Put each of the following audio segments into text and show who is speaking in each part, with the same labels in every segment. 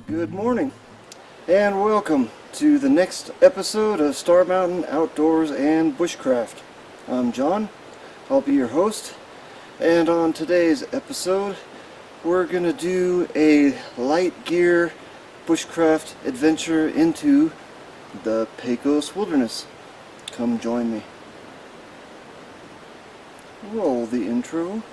Speaker 1: Good morning and welcome to the next episode of Star Mountain Outdoors and Bushcraft. I'm John, I'll be your host, and on today's episode we're going to do a light gear bushcraft adventure into the Pecos Wilderness. Come join me. Roll the intro.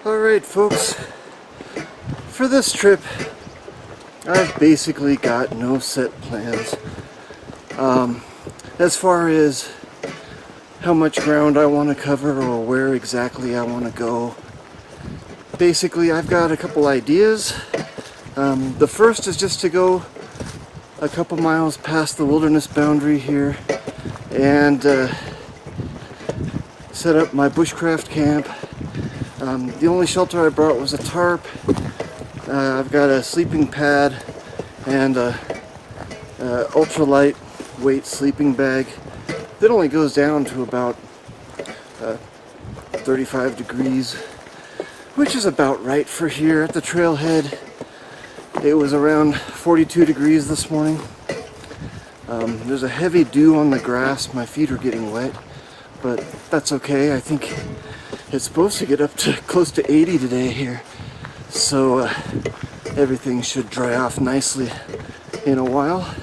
Speaker 1: Alright folks, for this trip I've basically got no set plans as far as how much ground I want to cover or where exactly I want to go. Basically I've got a couple ideas. The first is just to go a couple miles past the wilderness boundary here and set up my bushcraft camp. The only shelter I brought was a tarp. I've got a sleeping pad and a ultralight weight sleeping bag that only goes down to about 35 degrees, which is about right for here at the trailhead. It was around 42 degrees this morning. There's a heavy dew on the grass. My feet are getting wet, but that's okay. I think it's supposed to get up to close to 80 today here, so everything should dry off nicely in a while.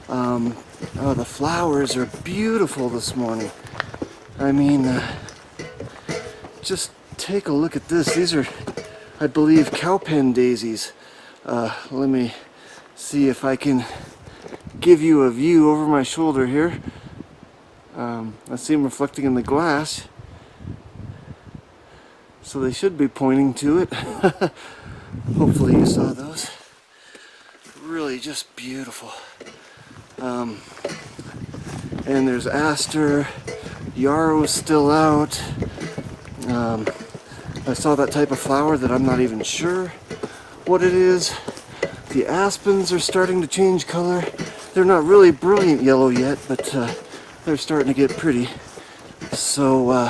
Speaker 1: Oh, the flowers are beautiful this morning. I mean, just take a look at this. These are, I believe, cowpen daisies. Let me see if I can give you a view over my shoulder here. I see them reflecting in the glass, so they should be pointing to it. Hopefully you saw those. Really just beautiful. And there's aster, yarrow's still out. I saw that type of flower that I'm not even sure what it is. The aspens are starting to change color. They're not really brilliant yellow yet, but they're starting to get pretty. So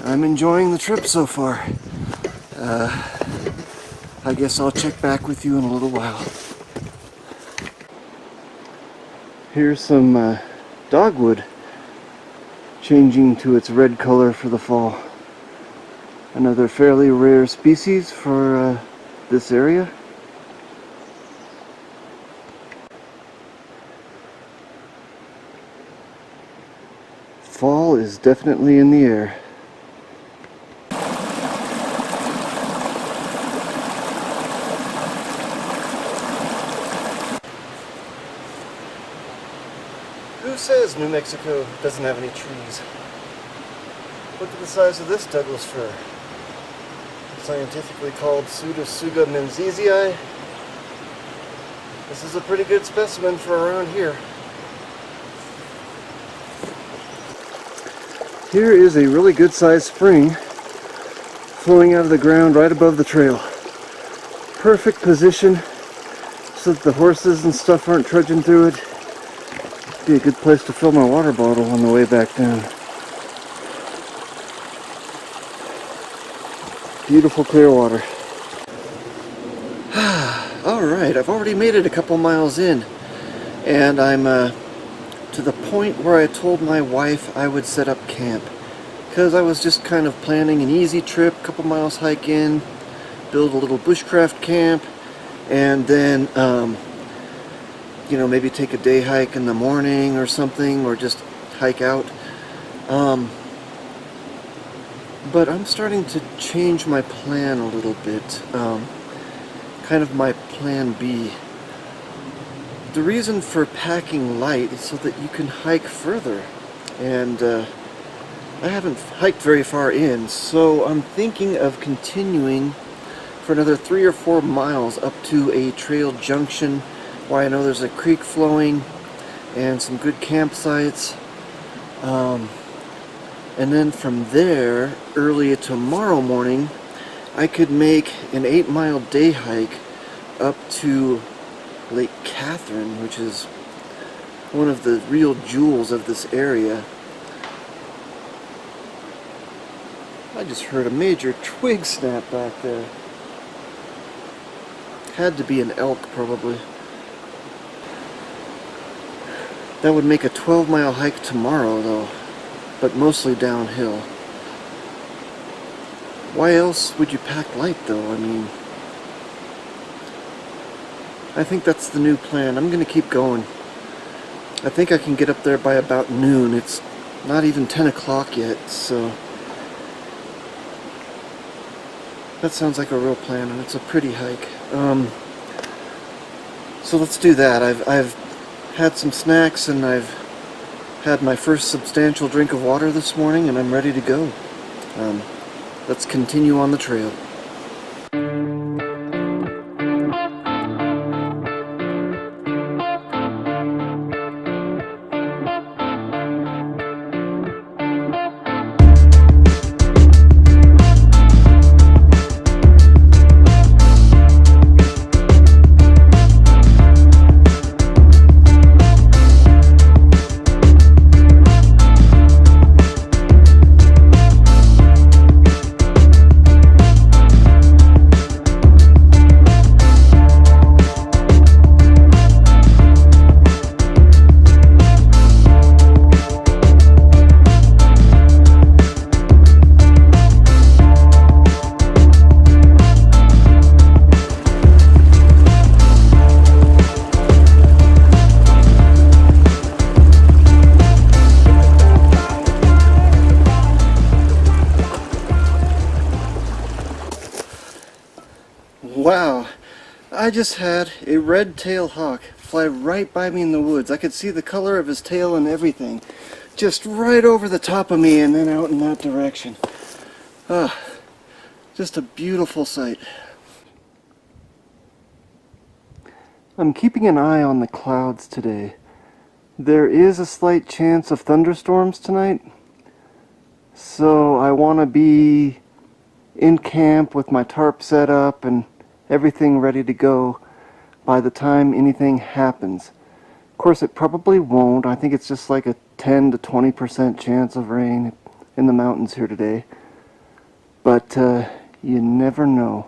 Speaker 1: I'm enjoying the trip so far. I guess I'll check back with you in a little while. Here's some dogwood changing to its red color for the fall. Another fairly rare species for this area. Fall is definitely in the air. Who says New Mexico doesn't have any trees? Look at the size of this Douglas fir. Scientifically called Pseudotsuga menziesii. This is a pretty good specimen for around here. Here is a really good sized spring flowing out of the ground right above the trail. Perfect position so that the horses and stuff aren't trudging through it. Be a good place to fill my water bottle on the way back down. Beautiful clear water. Alright, I've already made it a couple miles in, and I'm to the point where I told my wife I would set up camp, because I was just kind of planning an easy trip, a couple miles hike in, build a little bushcraft camp, and then you know, maybe take a day hike in the morning or something, or just hike out. But I'm starting to change my plan a little bit, kind of my plan B. The reason for packing light is so that you can hike further, and I haven't hiked very far in, so I'm thinking of continuing for another 3 or 4 miles up to a trail junction where I know there's a creek flowing and some good campsites. And then from there, early tomorrow morning, I could make an 8-mile day hike up to Lake Catherine, which is one of the real jewels of this area. I just heard a major twig snap back there. Had to be an elk, probably. That would make a 12-mile hike tomorrow, though, but mostly downhill. Why else would you pack light, though? I mean, I think that's the new plan. I'm going to keep going. I think I can get up there by about noon. It's not even 10 o'clock yet, so that sounds like a real plan, and it's a pretty hike. So let's do that. I've had some snacks, and I've had my first substantial drink of water this morning, and I'm ready to go. Let's continue on the trail. Wow, I just had a red-tailed hawk fly right by me in the woods. I could see the color of his tail and everything, just right over the top of me and then out in that direction. Just a beautiful sight. I'm keeping an eye on the clouds today. There is a slight chance of thunderstorms tonight, so I want to be in camp with my tarp set up and everything ready to go by the time anything happens. Of course, it probably won't. I think it's just like a 10 to 20% chance of rain in the mountains here today. But you never know.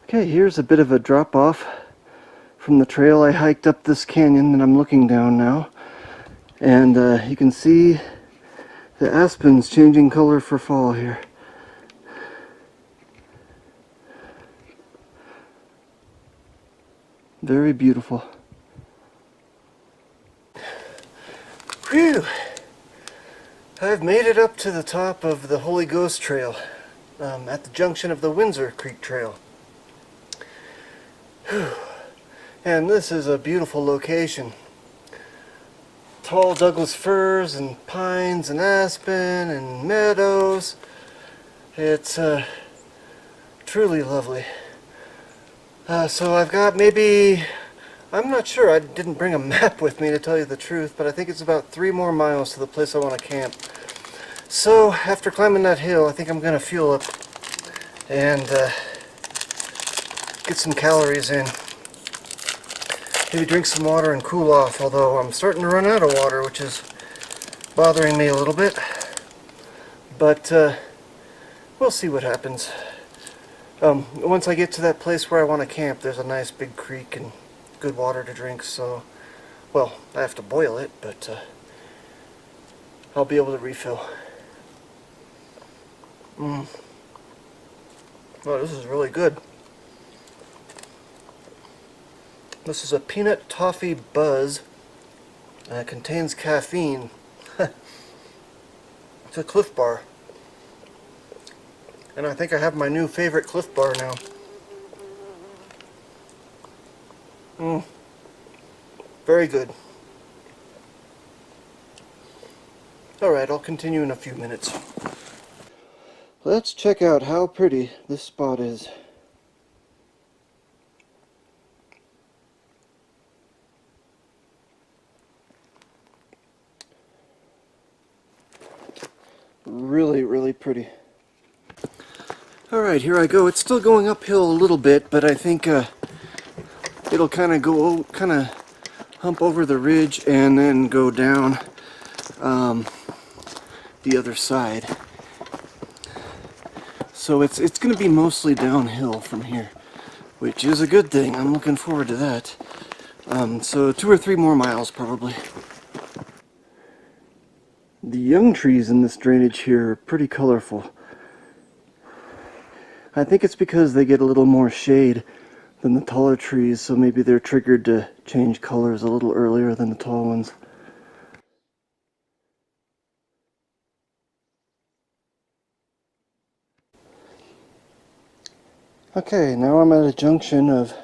Speaker 1: Okay, here's a bit of a drop off from the trail I hiked up this canyon that I'm looking down now. And you can see the aspens changing color for fall here. Very beautiful. Whew! I've made it up to the top of the Holy Ghost Trail at the junction of the Windsor Creek Trail. Whew. And this is a beautiful location. Tall Douglas firs and pines and aspen and meadows. It's truly lovely. So I've got maybe I'm not sure. I didn't bring a map with me to tell you the truth, but I think it's about 3 more miles to the place I want to camp. So, after climbing that hill, I think I'm going to fuel up and get some calories in. Maybe drink some water and cool off, although I'm starting to run out of water, which is bothering me a little bit. But we'll see what happens. Once I get to that place where I want to camp, there's a nice big creek and good water to drink, so, well, I have to boil it, but I'll be able to refill. Oh, this is really good. This is a peanut toffee buzz, and it contains caffeine. It's a Cliff Bar. And I think I have my new favorite Cliff Bar now. Very good. Alright, I'll continue in a few minutes. Let's check out how pretty this spot is. Really, really pretty. Alright, here I go. It's still going uphill a little bit, but I think it'll kind of hump over the ridge and then go down the other side. So it's going to be mostly downhill from here, which is a good thing. I'm looking forward to that. So 2 or 3 more miles probably. The young trees in this drainage here are pretty colorful. I think it's because they get a little more shade than the taller trees, so maybe they're triggered to change colors a little earlier than the tall ones. Okay, now I'm at a junction of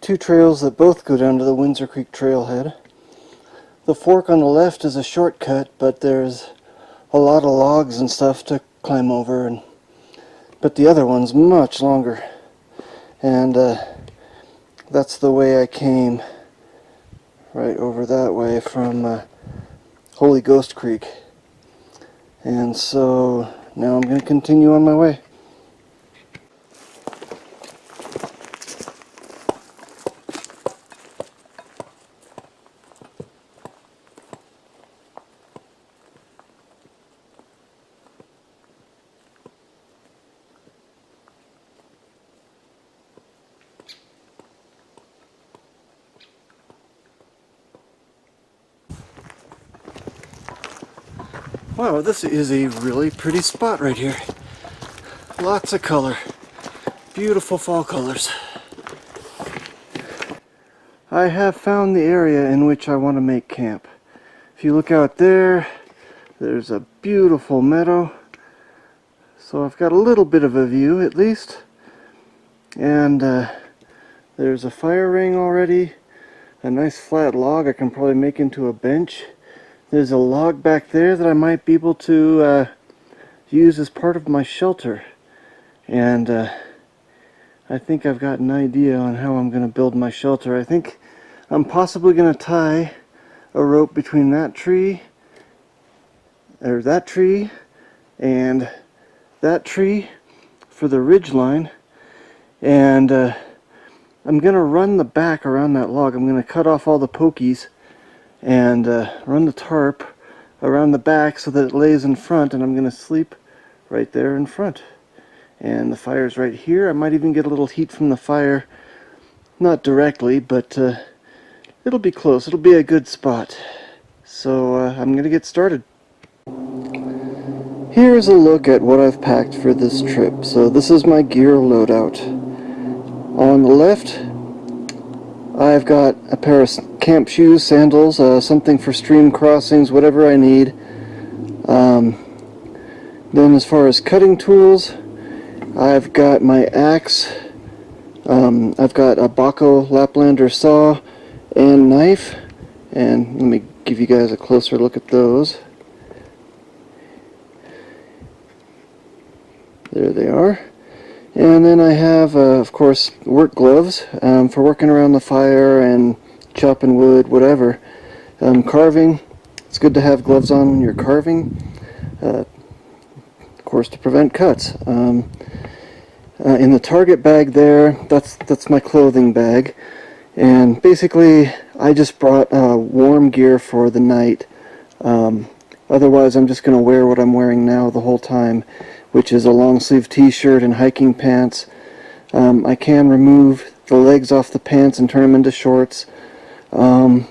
Speaker 1: 2 trails that both go down to the Windsor Creek trailhead. The fork on the left is a shortcut, but there's a lot of logs and stuff to climb over, but the other one's much longer. And that's the way I came, right over that way from Holy Ghost Creek. And so now I'm going to continue on my way. Wow, this is a really pretty spot right here. Lots of color. Beautiful fall colors. I have found the area in which I want to make camp. If you look out there, there's a beautiful meadow. So I've got a little bit of a view at least. And there's a fire ring already. A nice flat log I can probably make into a bench. There's a log back there that I might be able to use as part of my shelter. And I think I've got an idea on how I'm going to build my shelter. I think I'm possibly going to tie a rope between that tree, or that tree, and that tree for the ridge line. And I'm going to run the back around that log. I'm going to cut off all the pokies and run the tarp around the back so that it lays in front, and I'm going to sleep right there in front. And the fire's right here. I might even get a little heat from the fire, not directly, but it'll be close. It'll be a good spot. So I'm going to get started. Here's a look at what I've packed for this trip. So this is my gear loadout. On the left, I've got a pair of camp shoes, sandals, something for stream crossings, whatever I need. Then as far as cutting tools, I've got my axe, I've got a Baco Laplander saw and knife, and let me give you guys a closer look at those. There they are. And then I have, of course, work gloves for working around the fire and chopping wood, whatever. Carving, it's good to have gloves on when you're carving, of course, to prevent cuts. In the Target bag there, that's my clothing bag. And basically, I just brought warm gear for the night. Otherwise, I'm just going to wear what I'm wearing now the whole time, which is a long sleeve t-shirt and hiking pants. I can remove the legs off the pants and turn them into shorts. And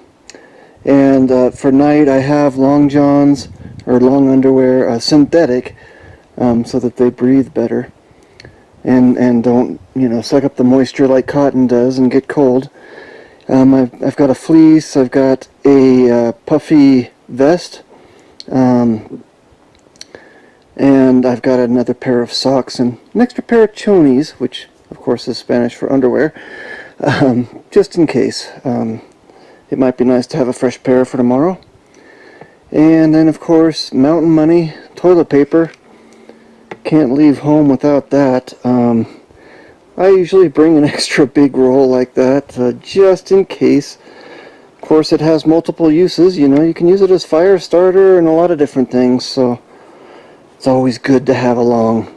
Speaker 1: for night, I have long johns or long underwear, synthetic, so that they breathe better and don't, suck up the moisture like cotton does and get cold. I've got a fleece. I've got a puffy vest. And I've got another pair of socks and an extra pair of chonies, which of course is Spanish for underwear, just in case. It might be nice to have a fresh pair for tomorrow. And then of course, mountain money, toilet paper. Can't leave home without that. I usually bring an extra big roll like that, just in case. Of course, it has multiple uses. You can use it as fire starter and a lot of different things, so it's always good to have along.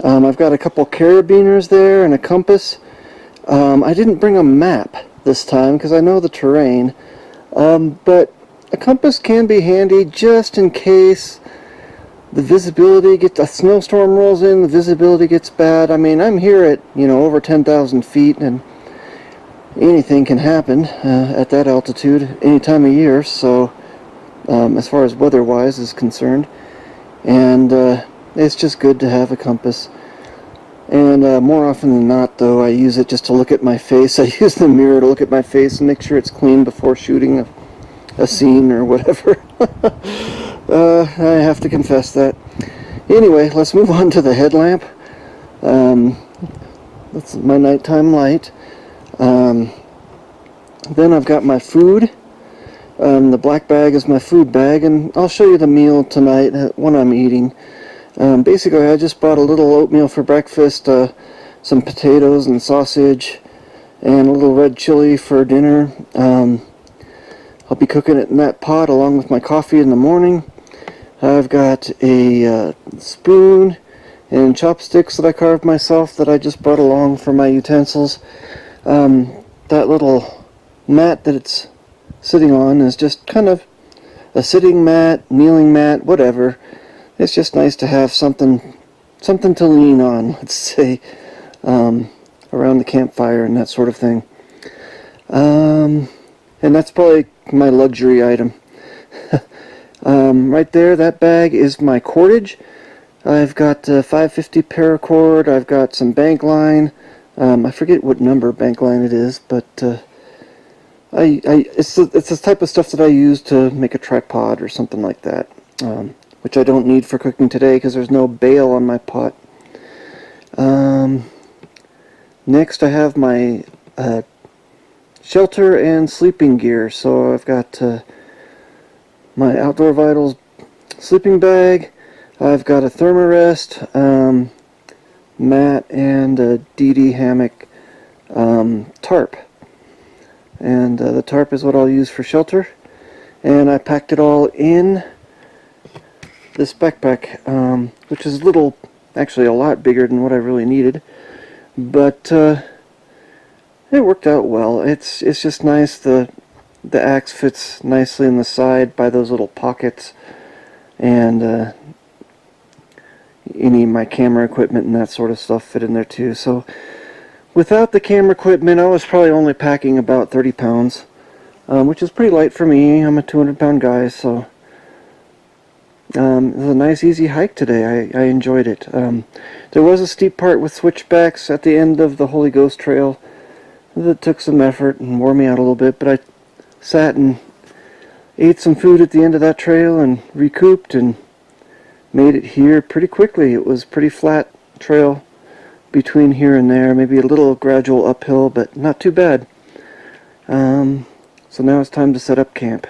Speaker 1: I've got a couple carabiners there and a compass. I didn't bring a map this time because I know the terrain, but a compass can be handy just in case the visibility a snowstorm rolls in, the visibility gets bad. I mean, I'm here at, over 10,000 feet, and anything can happen at that altitude any time of year, so as far as weather-wise is concerned. And it's just good to have a compass. And more often than not, though, I use it just to look at my face. I use the mirror to look at my face and make sure it's clean before shooting a scene or whatever. I have to confess that. Anyway, let's move on to the headlamp. That's my nighttime light. Then I've got my food. The black bag is my food bag, and I'll show you the meal tonight when I'm eating. Basically, I just brought a little oatmeal for breakfast, some potatoes and sausage, and a little red chili for dinner. I'll be cooking it in that pot along with my coffee in the morning. I've got a spoon and chopsticks that I carved myself that I just brought along for my utensils. That little mat that it's sitting on is just kind of a sitting mat, kneeling mat, whatever. It's just nice to have something to lean on, let's say, around the campfire and that sort of thing. And that's probably my luxury item. Right there, that bag is my cordage. I've got 550 paracord. I've got some bank line. I forget what number bank line it is, but it's the type of stuff that I use to make a tripod or something like that, which I don't need for cooking today because there's no bail on my pot. Next, I have my shelter and sleeping gear. So I've got my Outdoor Vitals sleeping bag. I've got a thermarest, mat, and a DD hammock tarp. And the tarp is what I'll use for shelter. And I packed it all in this backpack, which is actually a lot bigger than what I really needed. But it worked out well. It's just nice. The axe fits nicely in the side by those little pockets, and any of my camera equipment and that sort of stuff fit in there too. So without the camera equipment, I was probably only packing about 30 pounds, which is pretty light for me. I'm a 200-pound guy, so it was a nice, easy hike today. I enjoyed it. There was a steep part with switchbacks at the end of the Holy Ghost Trail that took some effort and wore me out a little bit, but I sat and ate some food at the end of that trail and recouped and made it here pretty quickly. It was a pretty flat trail between here and there, maybe a little gradual uphill, but not too bad. So now it's time to set up camp.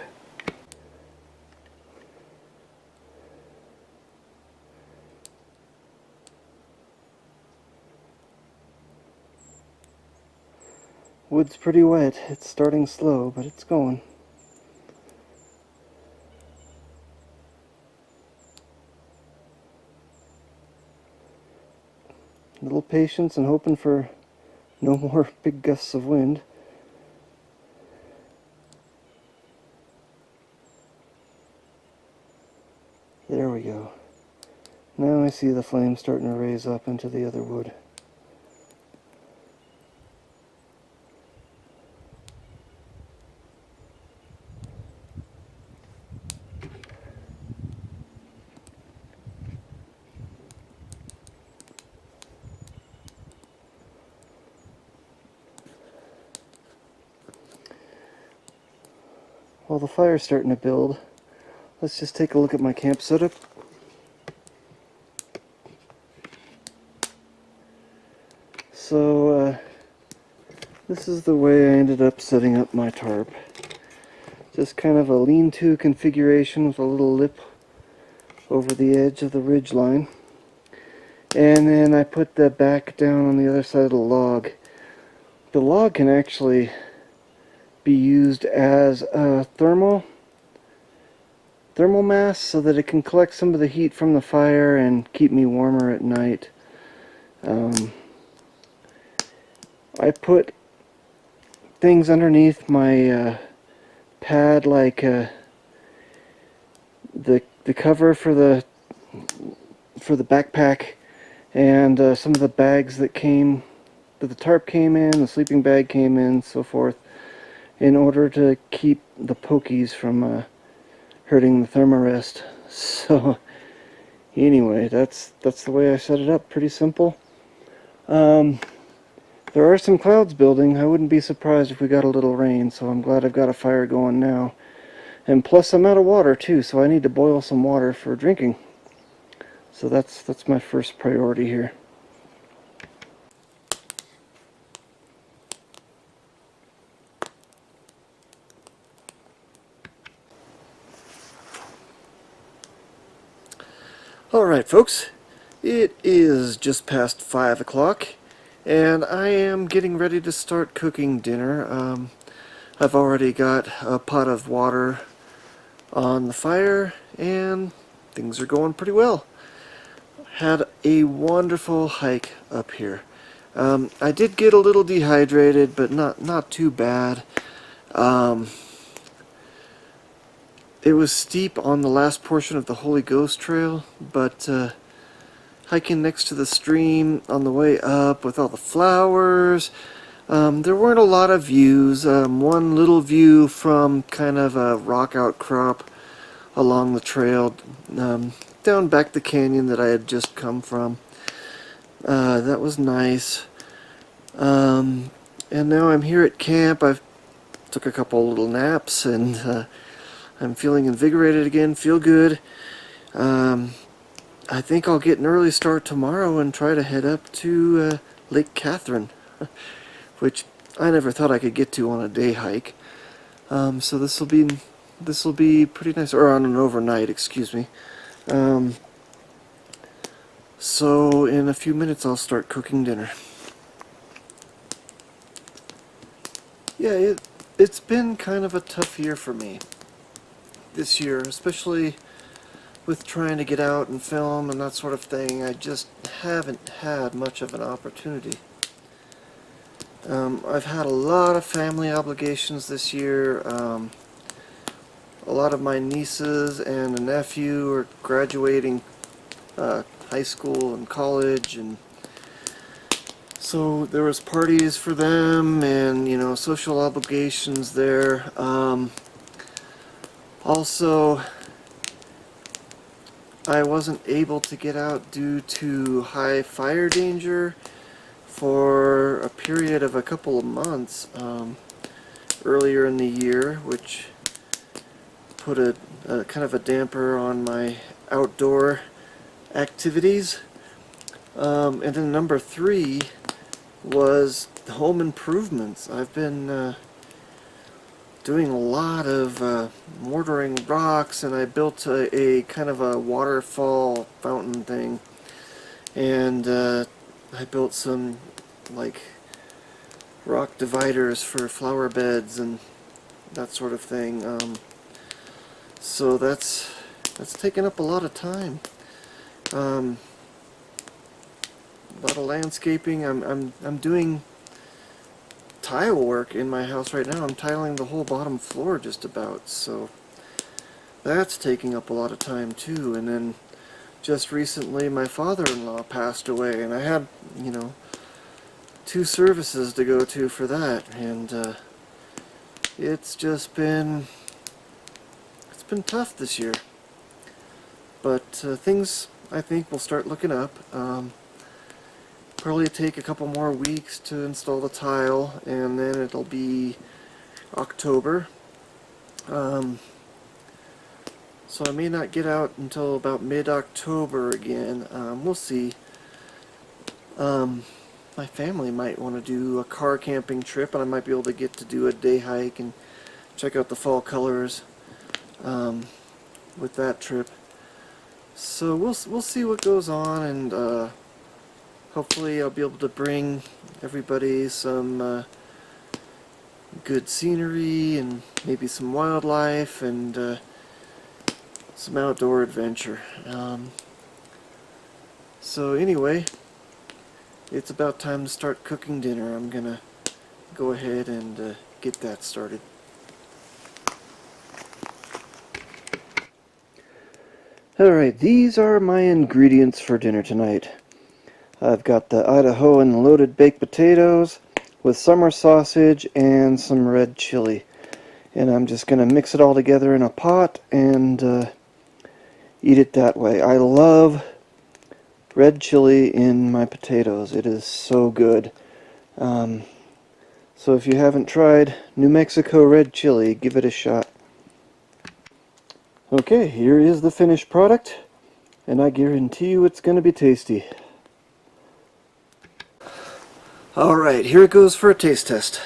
Speaker 1: Wood's pretty wet. It's starting slow, but it's going. A little patience and hoping for no more big gusts of wind. There we go. Now I see the flame starting to raise up into the other wood. While the fire's starting to build, let's just take a look at my camp setup. So, this is the way I ended up setting up my tarp. Just kind of a lean-to configuration with a little lip over the edge of the ridge line. And then I put the back down on the other side of the log. The log can actually be used as a thermal mass so that it can collect some of the heat from the fire and keep me warmer at night. I put things underneath my pad, like the cover for the backpack, and some of the bags that the tarp came in, the sleeping bag came in, so forth, in order to keep the pokies from hurting the thermarest. So anyway, that's the way I set it up. Pretty simple. There are some clouds building. I wouldn't be surprised if we got a little rain, so I'm glad I've got a fire going now. And plus I'm out of water too, so I need to boil some water for drinking. So that's my first priority here. Alright folks, it is just past 5 o'clock and I am getting ready to start cooking dinner. I've already got a pot of water on the fire and things are going pretty well. Had a wonderful hike up here. I did get a little dehydrated, but not too bad. It was steep on the last portion of the Holy Ghost Trail, but hiking next to the stream on the way up with all the flowers, there weren't a lot of views. One little view from kind of a rock outcrop along the trail, down back the canyon that I had just come from. That was nice. And now I'm here at camp. I've took a couple little naps and I'm feeling invigorated again, feel good. I think I'll get an early start tomorrow and try to head up to Lake Catherine, which I never thought I could get to on a day hike. So this will be pretty nice, or on an overnight, excuse me. So in a few minutes I'll start cooking dinner. Yeah, it's been kind of a tough year for me this year, especially with trying to get out and film and that sort of thing. I just haven't had much of an opportunity. I've had a lot of family obligations this year. A lot of my nieces and a nephew are graduating high school and college, and so there was parties for them and, you know, social obligations there. Also, I wasn't able to get out due to high fire danger for a period of a couple of months earlier in the year, which put a kind of a damper on my outdoor activities. And then number 3 was home improvements. I've been doing a lot of mortaring rocks, and I built a kind of a waterfall fountain thing, and I built some like rock dividers for flower beds and that sort of thing. So that's taken up a lot of time. A lot of landscaping. I'm doing tile work in my house right now. I'm tiling the whole bottom floor just about, so that's taking up a lot of time too. And then just recently my father-in-law passed away, and I had, you know, 2 services to go to for that, and it's been tough this year. But things, I think, will start looking up. Probably take a couple more weeks to install the tile, and then it'll be October. So I may not get out until about mid-October again. We'll see. My family might want to do a car camping trip, and I might be able to get to do a day hike and check out the fall colors with that trip. So we'll see what goes on, and hopefully I'll be able to bring everybody some good scenery and maybe some wildlife and some outdoor adventure. So anyway, it's about time to start cooking dinner. I'm gonna go ahead and get that started. Alright, these are my ingredients for dinner tonight. I've got the Idahoan loaded baked potatoes with summer sausage and some red chili. And I'm just going to mix it all together in a pot and eat it that way. I love red chili in my potatoes. It is so good. So if you haven't tried New Mexico red chili, give it a shot. Okay, here is the finished product, and I guarantee you it's going to be tasty. Alright, here it goes for a taste test.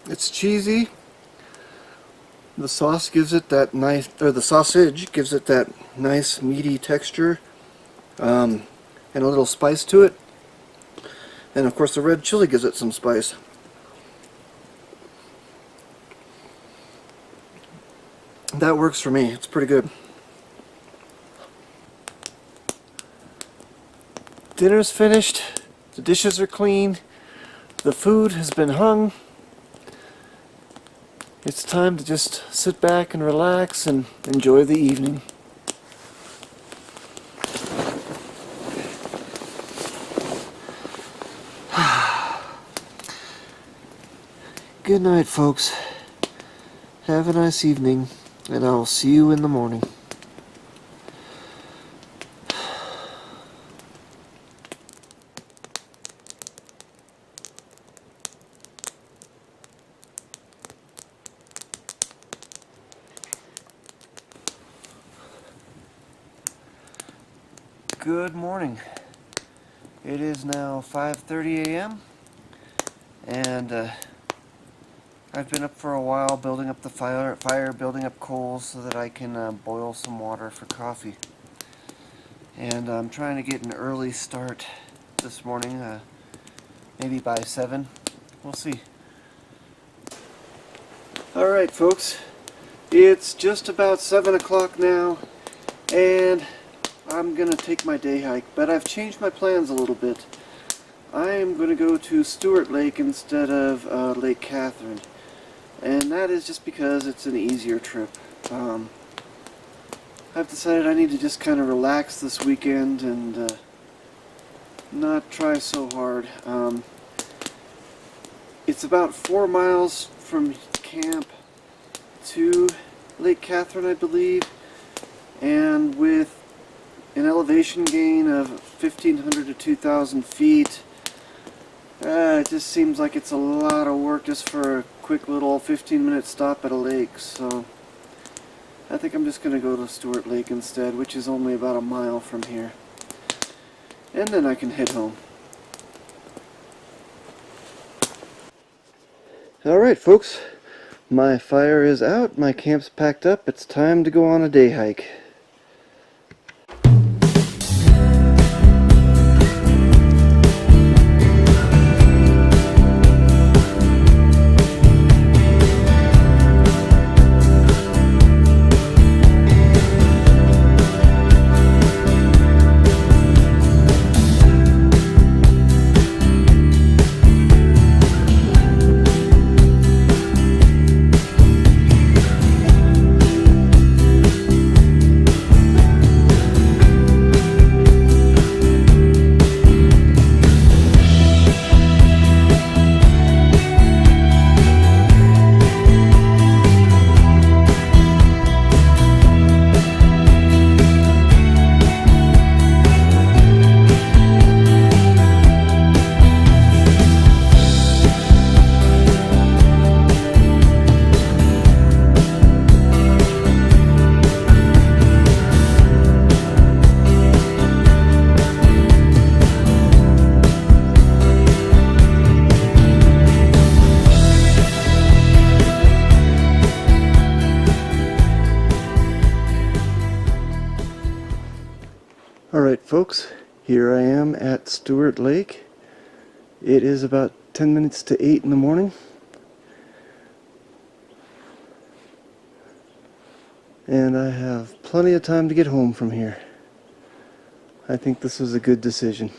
Speaker 1: It's cheesy. The sauce gives it that nice, or the sausage gives it that nice meaty texture, and a little spice to it. And of course the red chili gives it some spice. That works for me. It's pretty good. Dinner's finished. The dishes are clean. The food has been hung. It's time to just sit back and relax and enjoy the evening. Good night, folks. Have a nice evening, and I'll see you in the morning. Good morning. It is now 5:30 a.m. and I've been up for a while building up the fire, building up coals so that I can boil some water for coffee. And I'm trying to get an early start this morning, maybe by 7. We'll see. Alright, folks, it's just about 7 o'clock now, and I'm going to take my day hike, but I've changed my plans a little bit. I am going to go to Stewart Lake instead of Lake Catherine, and that is just because it's an easier trip. I've decided I need to just kind of relax this weekend and not try so hard. It's about 4 miles from camp to Lake Catherine, I believe, and with an elevation gain of 1,500 to 2,000 feet, it just seems like it's a lot of work just for a quick little 15-minute stop at a lake. So I think I'm just going to go to Stewart Lake instead, which is only about a mile from here, and then I can head home. Alright folks, my fire is out, my camp's packed up, it's time to go on a day hike. Alright folks, here I am at Stewart Lake. It is about 10 minutes to 8 in the morning. And I have plenty of time to get home from here. I think this was a good decision.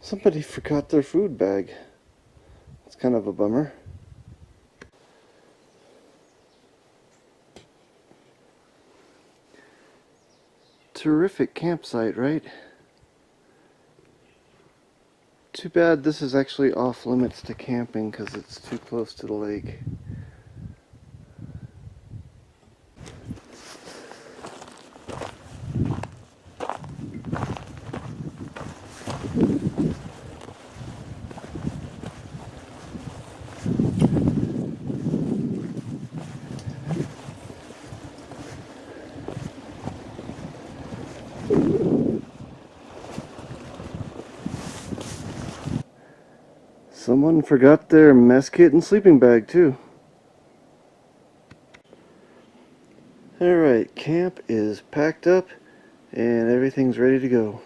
Speaker 1: Somebody forgot their food bag. It's kind of a bummer. Terrific campsite, right? Too bad this is actually off limits to camping because it's too close to the lake. Someone forgot their mess kit and sleeping bag too. Alright, camp is packed up and everything's ready to go.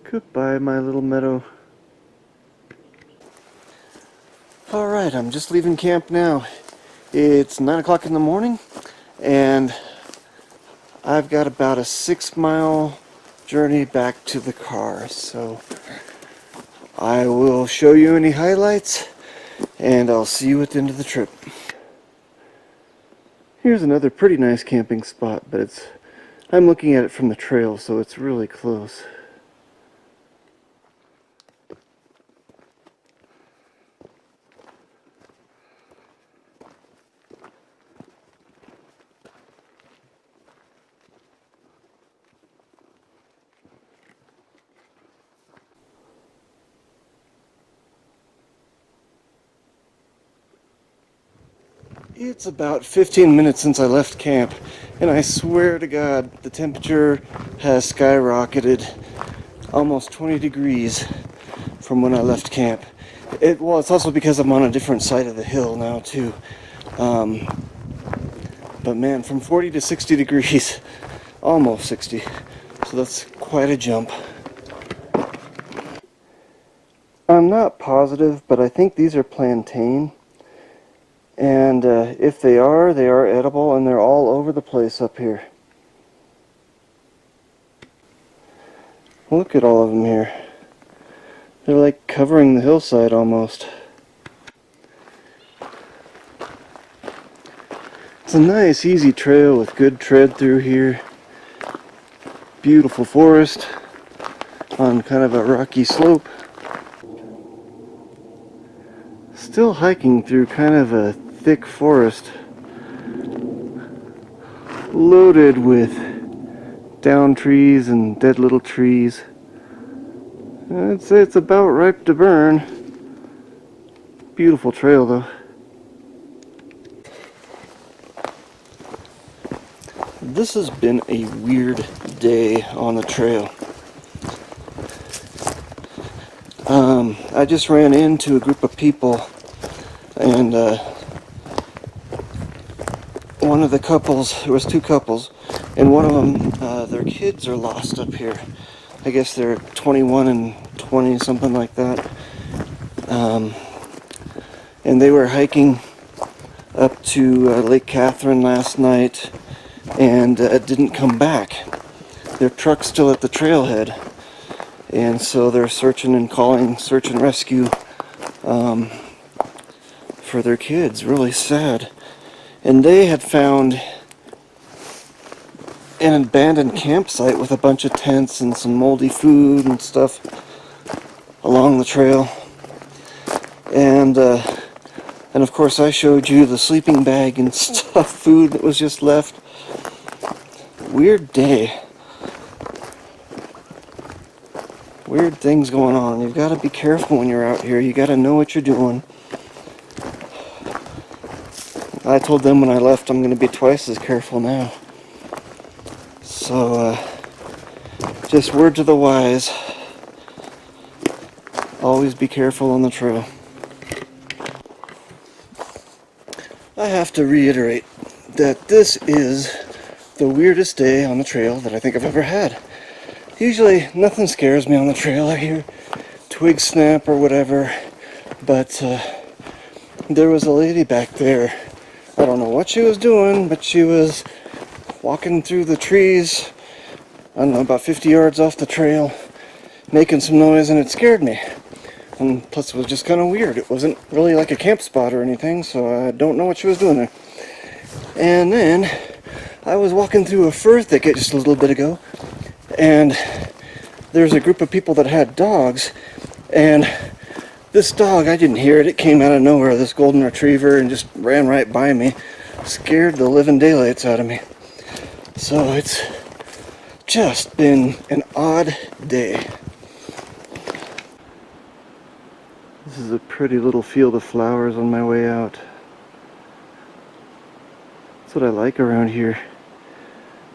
Speaker 1: Goodbye, my little meadow. Alright, I'm just leaving camp now. It's 9 o'clock in the morning and I've got about a 6-mile journey back to the car, so I will show you any highlights and I'll see you at the end of the trip. Here's another pretty nice camping spot, but I'm looking at it from the trail, so it's really close. It's about 15 minutes since I left camp, and I swear to God, the temperature has skyrocketed. almost 20 degrees from when I left camp. It's also because I'm on a different side of the hill now too. But man, from 40 to 60 degrees, almost 60. So that's quite a jump. I'm not positive, but I think these are plantain. And if they are edible, and they're all over the place up here. Look at all of them here. They're like covering the hillside almost. It's a nice, easy trail with good tread through here. Beautiful forest on kind of a rocky slope. Still hiking through kind of a thick forest, loaded with down trees and dead little trees. I'd say it's about ripe to burn. Beautiful trail though. This has been a weird day on the trail. I just ran into a group of people, and one of the couples, there was two couples, and one of them, their kids are lost up here. I guess they're 21 and 20, something like that. And they were hiking up to Lake Catherine last night, and didn't come back. Their truck's still at the trailhead, and so they're searching and calling search and rescue for their kids. Really sad. And they had found an abandoned campsite with a bunch of tents and some moldy food and stuff along the trail. And of course I showed you the sleeping bag and stuff, food that was just left. Weird day. Weird things going on. You've got to be careful when you're out here. You got to know what you're doing. I told them when I left I'm going to be twice as careful now. So, just word to the wise. Always be careful on the trail. I have to reiterate that this is the weirdest day on the trail that I think I've ever had. Usually nothing scares me on the trail. I hear twigs snap or whatever, but there was a lady back there. I don't know what she was doing, but she was walking through the trees, I don't know, about 50 yards off the trail, making some noise, and it scared me. And plus it was just kind of weird. It wasn't really like a camp spot or anything, so I don't know what she was doing there. And then I was walking through a fir thicket just a little bit ago, and there's a group of people that had dogs, and this dog, I didn't hear it, it came out of nowhere, this golden retriever, and just ran right by me. Scared the living daylights out of me. So it's just been an odd day. This is a pretty little field of flowers on my way out. That's what I like around here.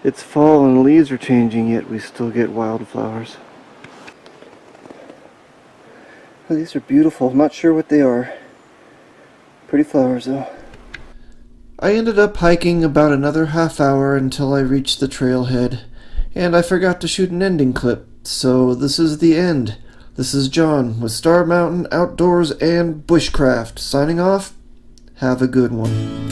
Speaker 1: It's fall and leaves are changing, yet we still get wildflowers. Oh, these are beautiful. I'm not sure what they are. Pretty flowers though. I ended up hiking about another half hour until I reached the trailhead, and I forgot to shoot an ending clip, so this is the end. This is John with Star Mountain Outdoors and Bushcraft signing off. Have a good one.